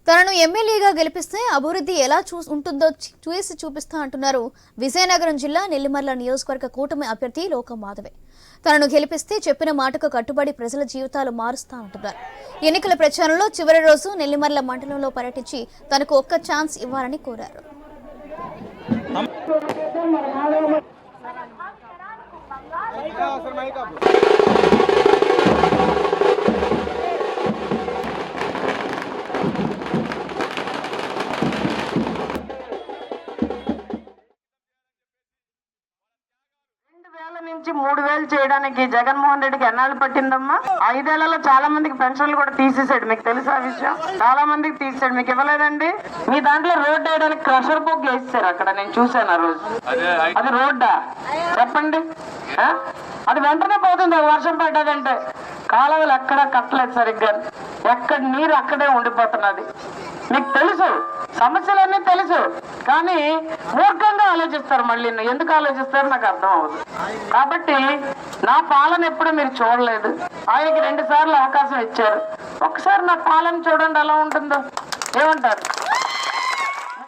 తనను ఎమ్మెల్యేగా గెలిపిస్తే అభివృద్ధి ఎలా ఉంటుందో చూసి చూపిస్తా అంటున్నారు విజయనగరం జిల్లా నెల్లిమర్ల నియోజకవర్గ కూటమి అభ్యర్థి లోకం మాధవే. తనను గెలిపిస్తే చెప్పిన మాటకు కట్టుబడి ప్రజల జీవితాలు మారుస్తా అంటున్నారు. ఎన్నికల ప్రచారంలో చివరి రోజు నెల్లిమర్ల మండలంలో పర్యటించి తనకు ఒక్క ఛాన్స్ ఇవ్వాలని కోరారు. నుంచి 3000 చేయడానికి జగన్మోహన్ రెడ్డికి ఎన్నాళ్ళు పట్టిందమ్మా? 5 ఏళ్లలో చాలా మందికి పెన్షన్లు కూడా తీసేసాడు. మీకు తెలుసా విషయం? చాలా మందికి తీసాడు, మీకు ఇవ్వలేదండి. మీ దాంట్లో రోడ్డు వేయడానికి క్రషర్ బుక్ వేస్తారు. అక్కడ నేను చూసాను ఆ రోజు. అది రోడ్డా చెప్పండి? అది వెంటనే పోతుంది వర్షం పడ్డదంటే. కాలువలు ఎక్కడ కట్టలేదు సరిగ్గా, ఎక్కడ నీరు అక్కడే ఉండిపోతున్నది. మీకు తెలుసు, సమస్యలన్నీ తెలుసు, కానీ మూర్ఖంగా ఆలోచిస్తారు. మళ్ళీ ఎందుకు ఆలోచిస్తారు నాకు అర్థం అవ్వదు. కాబట్టి నా పాలన ఎప్పుడు మీరు చూడలేదు. ఆయనకి 2 సార్లు అవకాశం ఇచ్చారు. ఒకసారి నా పాలన చూడండి ఎలా ఉంటుందో. ఏమంటారు?